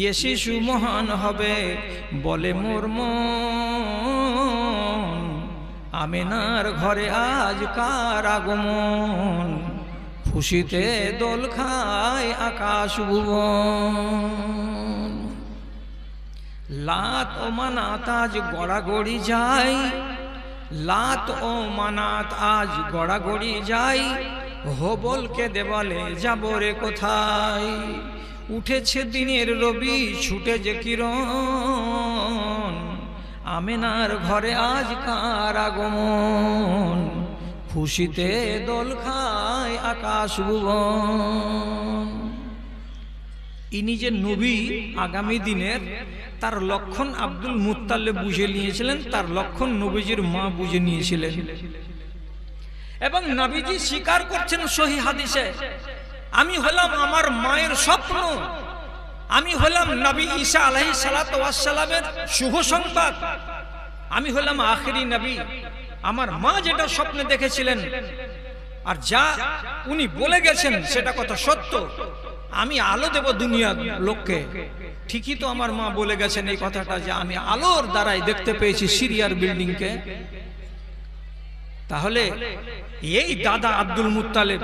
এ শিশু মহান হবে বলে মোর মন, আমেনার ঘরে আজ কার আগমন, খুশিতে দোল খায় আকাশ ভুবন। লাত ও মানাত আজ গড়াগড়ি যায়, লাত ও মানাত আজ গড়াগড়ি যায়, হবলকে দেওয়ালে যাব রে কোথায়। উঠেছে দিনের রবি ছুটে যে কিরণ, আমেনার ঘরে আজ কার আগমন, খুশিতে দোল খায় আকাশ ভুবন। ইনি যে নবী আগামী দিনের, তার লক্ষণ আব্দুল মুত্তালিব বুঝে নিয়েছিলেন, তার লক্ষণ নবীজির মা বুঝে নিয়েছিলেন। এবং নবীজি স্বীকার করছেন সহিহ হাদিসে, আমি হলাম আমার মায়ের স্বপ্ন, আমি হলাম নবী ঈসা আলাইহিস সালাতু ওয়াস সালামের শুভ সংবাদ, আমি হলাম আখেরি নবী। আমার মা যেটা স্বপ্নে দেখেছিলেন আর যা উনি বলে গেছেন সেটা কথা সত্য, আমি আলো দেব দুনিয়ার লোককে। ঠিকই তো আমার মা বলে গেছেন এই কথাটা, যে আমি আলোর দ্বারাই দেখতে পেয়েছি সিরিয়ার বিল্ডিংকে। তাহলে এই দাদা আব্দুল মুত্তালিব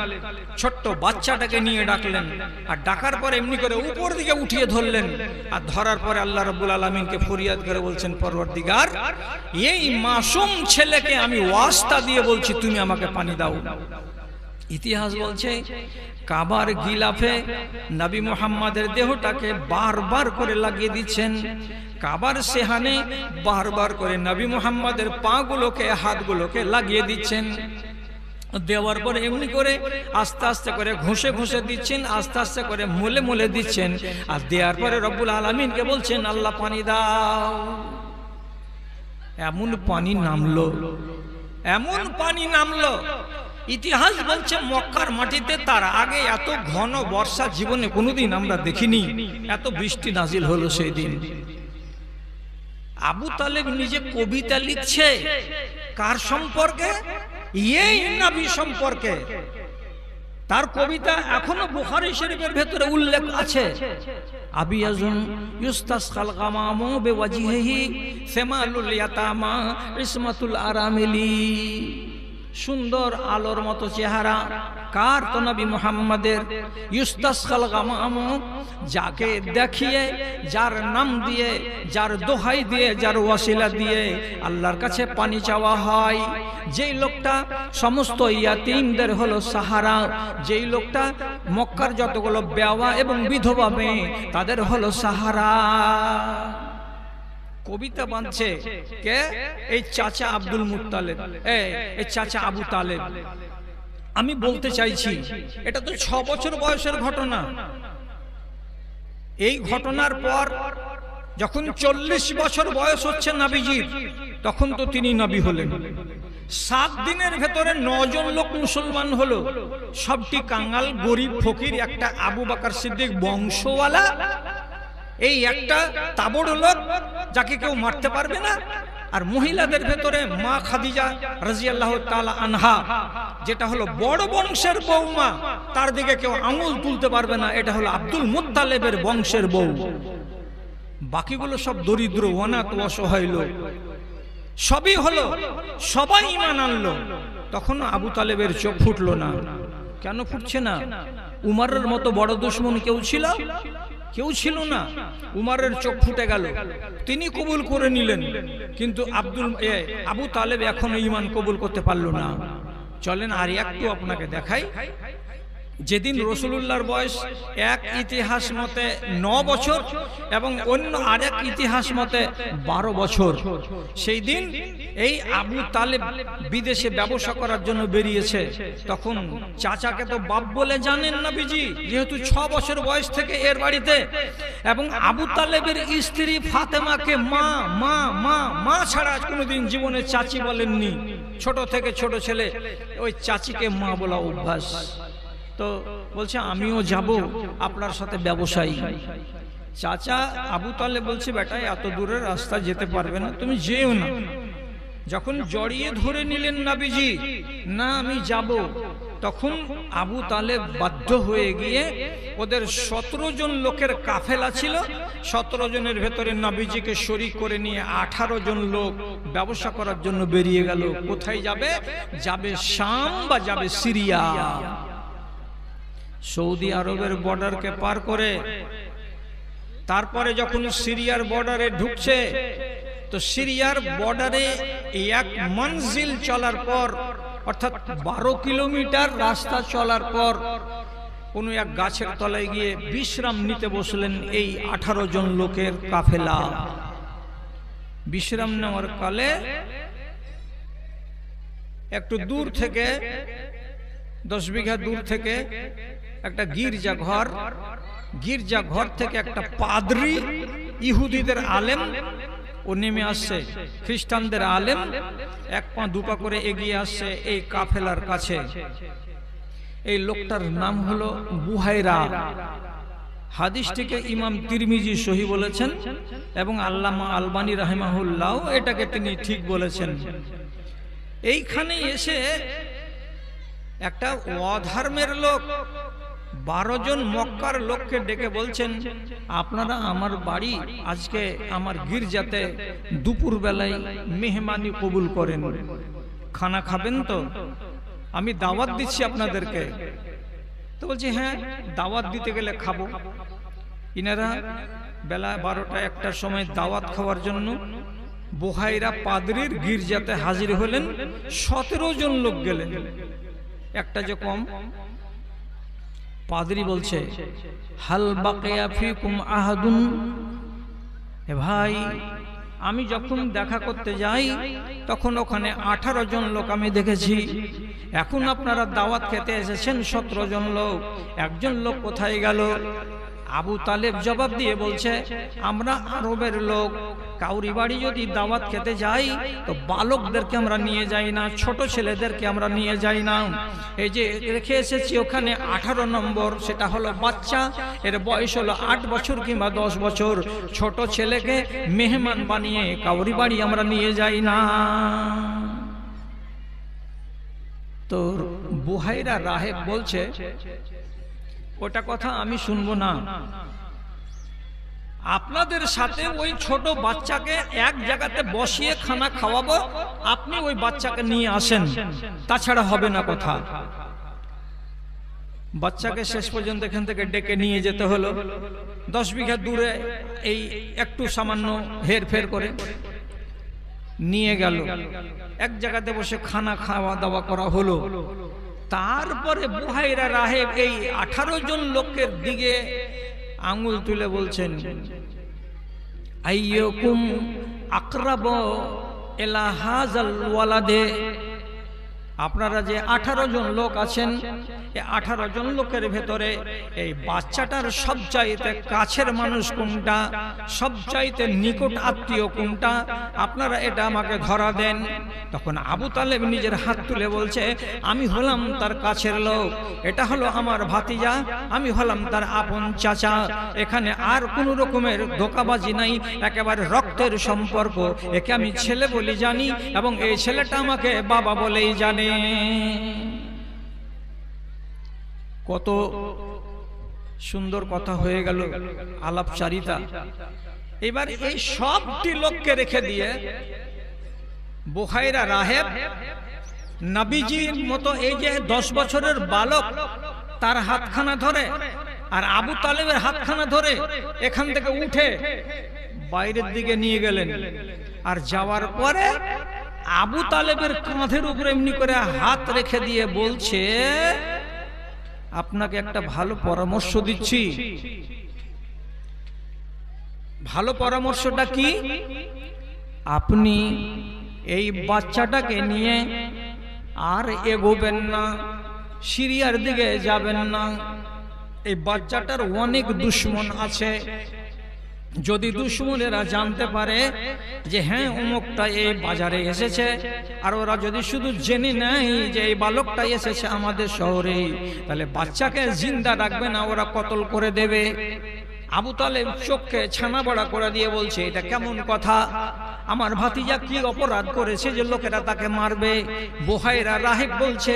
ছোট্ট বাচ্চাটাকে নিয়ে ডাকলেন, আর ডাকার পরে এমনি করে উপর দিকে উঠিয়ে ধরলেন, আর ধরার পরে আল্লাহ রাব্বুল আলামিনকে ফরিয়াদ করে বলছেন, পরওয়ারদিগার, এই মাসুম ছেলেকে আমি ওয়াস্তা দিয়ে বলছি তুমি আমাকে পানি দাও। ইতিহাস বলছে কাবার গিলাফে নবী মুহাম্মাদের দেহটাকে বারবার করে লাগিয়ে দিচ্ছেন, কাবার সেহানে বারবার করে নবী মুহাম্মাদের পাগুলোকে হাতগুলোকে লাগিয়ে দিচ্ছেন। দেওয়ার পরে এমনি করে আস্তে আস্তে করে ঘষে ঘষে দিচ্ছেন, আস্তে আস্তে করে মুলে মুলে দিচ্ছেন, আর দেওয়ার পরে রব্বুল আলামিনকে বলছেন আল্লাহ পানি দাও। এমন পানি নামলো, এমন পানি নামলো, ইতিহাস বলছে মক্কার মাটিতে তার আগে এত ঘন বর্ষা জীবনে কোনোদিন আমরা দেখিনি, এত বৃষ্টি নাজিল হলো সেই দিন। আবু তালেব নিজে কবিতা লিখছে কার সম্পর্কে? এই নবী সম্পর্কে। তার কবিতা এখনো বুখারী শরীফের ভেতরে উল্লেখ আছে, আবিয়াজুন ইউস্তাসকাল গামামু বিওয়াজহিহি সামালুল ইয়াতামা ইসমাতুল আরামিলি। সুন্দর আলোর মতো চেহারা কার? তো নবী মুহাম্মাদের। ইউস্তাসকাল গামামু, যাকে দেখিয়ে, যার নাম দিয়ে, যার দোহাই দিয়ে, যার ওয়াসিলা দিয়ে আল্লাহর কাছে পানি চাওয়া হয়, যেই লোকটা সমস্ত ইয়াতীমদের হলো সাহারা, যেই লোকটা মক্কার যতগুলো বেওয়া এবং বিধবা মেয়ে তাদের হলো সাহারা। কবিতা বাঁধছে কে? এই চাচা আব্দুল মুত্তালিব, এই চাচা আবু তালেব। আমি বলতে চাইছি এটা তো 6 বছর বয়সের ঘটনা। এই ঘটনার পর যখন 40 বছর বয়স হচ্ছে নবীজির, তখন তো তিনি নবী হলেন। 7 দিনের ভেতরে 9 জন লোক মুসলমান হলো, সবটি কাঙ্গাল গরিব ফকির। একটা আবু বকর সিদ্দিক বংশওয়ালা, এই একটা তাবড় লোক যাকে কেউ মারতে পারবে না। আর মহিলাদের ভেতরে মা খাদিজা রাদিয়াল্লাহু তাআলা আনহা, যেটা হলো বড় বংশের বৌমা, তার দিকে কেউ আঙুল তুলতে পারবে না, এটা হলো আব্দুল মুত্তালিবের বংশের বউ। বাকিগুলো সব দরিদ্র অনাথ অসহায় লোক। সবই হলো, সবাই ঈমান আনলো। তখন আবু তালেবের চোখ ফুটলো না। কেন ফুটছে না? উমরের মতো বড় দুশমন কেউ ছিল? কেউ ছিল না। উমরের চোখ ফুটে গেল, তিনি কবুল করে নিলেন, কিন্তু আবু তালেব এখনো ঈমান কবুল করতে পারলো না। চলেন আর একটু আপনাকে দেখাই। যেদিন রাসূলুল্লাহর বয়স এক ইতিহাস মতে 9 বছর এবং অন্য আরেক ইতিহাস মতে 12 বছর, সেই দিন এই আবু তালেব বিদেশে ব্যবসা করার জন্য বেরিয়েছে। তখন চাচাকে তো বাপ বলে জানেন নবীজি, যেহেতু 6 বছর বয়স থেকে এর বাড়িতে, এবং আবু তালেবের স্ত্রী ফাতেমাকে মা মা মা মা ছাড়া কোনোদিন জীবনে চাচি বলেননি। ছোট থেকে ছোট ছেলে ওই চাচিকে মা বলা অভ্যাস। তো বলছে আমিও যাব আপনার সাথে ব্যবসায়ী। চাচা আবু তালেব বলছে বেটা এত দূরের রাস্তা যেতে পারবে না, তুমি যেও না। যখন জড়িয়ে ধরে নিলেন নবীজি, না আমি যাব, তখন আবু তালেব বাধ্য হয়ে গিয়ে ওদের 17 জন লোকের কাফেলা ছিল, 17 জনের ভেতরে নবীজিকে শরীক করে নিয়ে 18 জন লোক ব্যবসা করার জন্য বেরিয়ে গেল। কোথায় যাবে? যাবে শাম বা যাবে সিরিয়া। সৌদি আরবের বর্ডারকে পার করে তারপরে যখন সিরিয়ার বর্ডারে ঢুকছে, তো সিরিয়ার বর্ডারে এক মঞ্জিল চলার পর, অর্থাৎ 12 কিলোমিটার রাস্তা চলার পর কোনো এক গাছের তলায় গিয়ে বিশ্রাম নিতে বসলেন এই 18 জন লোকের কাফেলা। বিশ্রাম নেওয়ার কালে একটু দূর থেকে 10 বিঘা দূর থেকে একটা গির্জা ঘর থেকে একটা পাদ্রী, ইহুদিদের আলেম, ও নেমে আসছে, খ্রিস্টানদের আলেম, 1 পা 2 পা করে এগিয়ে আসছে এই কাফেলার কাছে। এই লোকটার নাম হলো বুহাইরা। হাদিসটিকে ইমাম তিরমিজি সহি বলেছেন এবং আল্লামা আলবানী রাহিমাহুল্লাহ এটাকে তিনি ঠিক বলেছেন। এইখানে এসে একটা অধর্মের লোক 12 জন মক্কার লোককে ডেকে বলছেন, আপনারা আমার বাড়ি আজকে আমার গির্জাতে দুপুর বেলায় মেহমানি কবুল করেন, খানা খাবেন তো? আমি দাওয়াত দিচ্ছি আপনাদেরকে। তো বলছে হ্যাঁ, দাওয়াত দিতে গেলে খাবো। ইনারা বেলা 12টা 1টার সময় দাওয়াত খাওয়ার জন্য বুহাইরা পাদ্রীর গির্জাতে হাজির হলেন। 17 জন লোক গেলেন, একটা যে কম। পাদ্রী বলছে, হাল বাকিয়া ফিকুম আহাদুন, এ ভাই, আমি যখন দেখা করতে যাই তখন ওখানে 18 জন লোক আমি দেখেছি, এখন আপনারা দাওয়াত খেতে এসেছেন 17 জন লোক, একজন লোক কোথায় গেল? আবু তালেব জবাব দিয়ে বলছে, আমরা আরবের লোক, কাউরি বাড়ি যদি দাওয়াত খেতে যাই তো বালকদেরকে আমরা নিয়ে যাই না, ছোট ছেলেদেরকে আমরা নিয়ে যাই না। এই যে রেখে এসেছি ওখানে 18 নম্বর, সেটা হলো বাচ্চা, এর বয়স হলো 8 বছর কিংবা 10 বছর। ছোট ছেলেকে মেহমান বানিয়ে কাউরি বাড়ি আমরা নিয়ে যাই না। তো বুহাইরা রাহেব বলছে, ওটা কথা আমি শুনবো না, আপনাদের সাথে ওই ছোট বাচ্চাকে এক জায়গাতে বসিয়ে খানা খাওয়াবো, আপনি ওই বাচ্চাকে নিয়ে আসেন, তাছাড়া হবে না কথা। বাচ্চাকে শেষ পর্যন্ত এখান থেকে ডেকে নিয়ে যেতে হলো। 10 বিঘা দূরে এই একটু সামান্য হেরফের করে নিয়ে গেল, এক জায়গাতে বসে খানা খাওয়া দাওয়া করা হলো। তারপরে বুহাইরা রাহেব এই 18 জন লোকের দিকে আঙ্গুল তুলে বলছেন, আইয়ুকুম আকরাবু ইলা হাযাল ওয়ালাদে, আপনারা যে 18 জন লোক আছেন, এই 18 জন লোকের ভেতরে এই বাচ্চাটার সবচাইতে কাছের মানুষ কোনটা, সবচাইতে নিকট আত্মীয় কোনটা, আপনারা এটা আমাকে ধরা দেন। তখন আবু তালেব নিজের হাত তুলে বলছে, আমি হলাম তার কাছের লোক, এটা হলো আমার ভাতিজা, আমি হলাম তার আপন চাচা, এখানে আর কোনো রকমের ধোঁকাবাজি নাই, একেবারে রক্তের সম্পর্ক, একে আমি ছেলে বলে জানি এবং এই ছেলেটা আমাকে বাবা বলেই জানে। কত সুন্দর কথা হয়ে গেল, আলাপচারিতা। এবার এই সবটি লোককে রেখে দিয়ে বুহাইরা রাহেব নবীজির মতো এই যে 10 বছরের বালক, তার হাতখানা ধরে আর আবু তালেবের হাতখানা ধরে এখান থেকে উঠে বাইরের দিকে নিয়ে গেলেন। আর যাওয়ার পরে আবু তালেবের কাঁধের উপরে এমনি করে হাত রেখে দিয়ে বলছে, আপনাকে একটা ভালো পরামর্শ দিচ্ছি। ভালো পরামর্শটা কি? আপনি এই বাচ্চাটাকে নিয়ে আর এগোবেন না, সিরিয়ার দিকে যাবেন না। এই বাচ্চাটার অনেক দুশমন আছে, যদি দুশমনেরা জানতে পারে যে হ্যাঁ অমুকটা এই বাজারে এসেছে, আর ওরা যদি শুধু জেনে নেয় যে এই বালকটা এসেছে আমাদের শহরে, তাহলে বাচ্চাকে জিন্দা রাখবে না, ওরা কতল করে দেবে। আবু তালেব চোখকে ছানা বড়া করে দিয়ে বলছে, এটা কেমন কথা? আমার ভাতিজা কি অপরাধ করেছে যে লোকেরা তাকে মারবে? বুহাইরা রাহিব বলছে,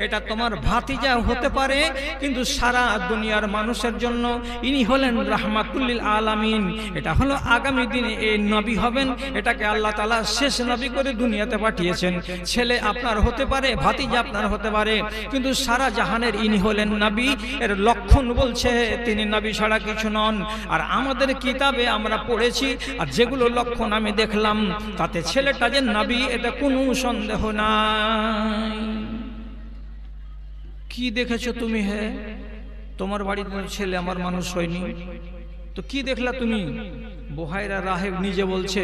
এটা তোমার ভাতিজা হতে পারে, কিন্তু সারা দুনিয়ার মানুষের জন্য ইনি হলেন রাহমাতুল লিল আলামিন। এটা হলো আগামী দিনে এই নবী হবেন, এটাকে আল্লাহ তাআলা শেষ নবী করে দুনিয়াতে পাঠিয়েছেন। ছেলে আপনার হতে পারে, ভাতিজা আপনার হতে পারে, কিন্তু সারা জাহানের ইনি হলেন নবী। এর লক্ষণ বলছে তিনি নবী ছাড়া কিছু নন। আর আমাদের কিতাবে আমরা পড়েছি, আর যেগুলো লক্ষণ আমি দেখলাম, তাতে ছেলেটা যে নবী এটা কোনো সন্দেহ নাই। কি দেখেছো তুমি? হে, তোমার বাড়িতে ছেলে আমার মানুষ হয়নি, তো কি দেখলা তুমি? বুহাইরা রাহেব নিজে বলছে,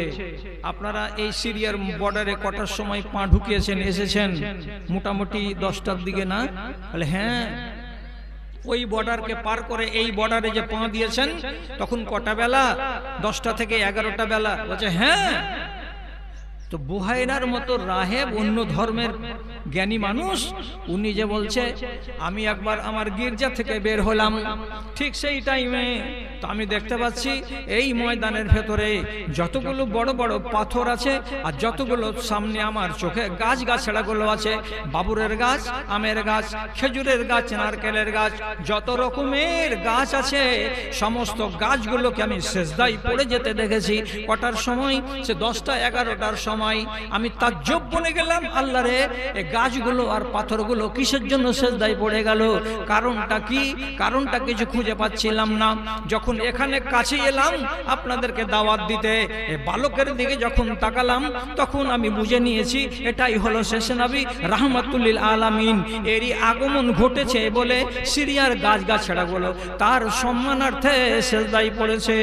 আপনারা এই সিরিয়ার বর্ডারে কটার সময় পা ঢুকিয়েছেন, এসেছেন? মোটামুটি 10টার দিকে না? বলে হ্যাঁ। ওই বর্ডারকে পার করে এই বর্ডারে যে পা দিয়েছেন তখন কটা বেলা? 10টা থেকে 11টা বেলা। বলছে হ্যাঁ। তো বুহাইরার মতো রাহেব, অন্য ধর্মের জ্ঞানী মানুষ, উনি যে বলছে আমি একবার আমার গির্জা থেকে বের হলাম, ঠিক সেই টাইমে তো আমি দেখতে পাচ্ছি এই ময়দানের ভেতরে যতগুলো বড় বড় পাথর আছে আর যতগুলো সামনে আমার চোখে গাছ গাছড়াগুলো আছে, বাবুরের গাছ, আমের গাছ, খেজুরের গাছ, নারকেলের গাছ, যত রকমের গাছ আছে সমস্ত গাছগুলোকে আমি সেজদায় পড়ে যেতে দেখেছি। কটার সময়? সে 10টা 11টার সময়। আমি তাজ্জব বনে গেলাম, আল্লাহ রে, এই গাছগুলো আর পাথরগুলো কিসের জন্য সেজদায় পড়ে গেল? কারণটা কি? কারণটা কিছু খুঁজে পাচ্ছিলাম না। যখন এখানে কাছে এলাম আপনাদেরকে দাওয়াত দিতে, এই বালকের দিকে যখন তাকালাম তখন আমি বুঝে নিয়েছি এটাই হলো শেষ নবী রাহমাতুল লিল আলামিন। এরই আগমন ঘটেছে বলে সিরিয়ার গাছ গাছড়াগুলো তার সম্মানার্থে সেজদায় পড়েছে।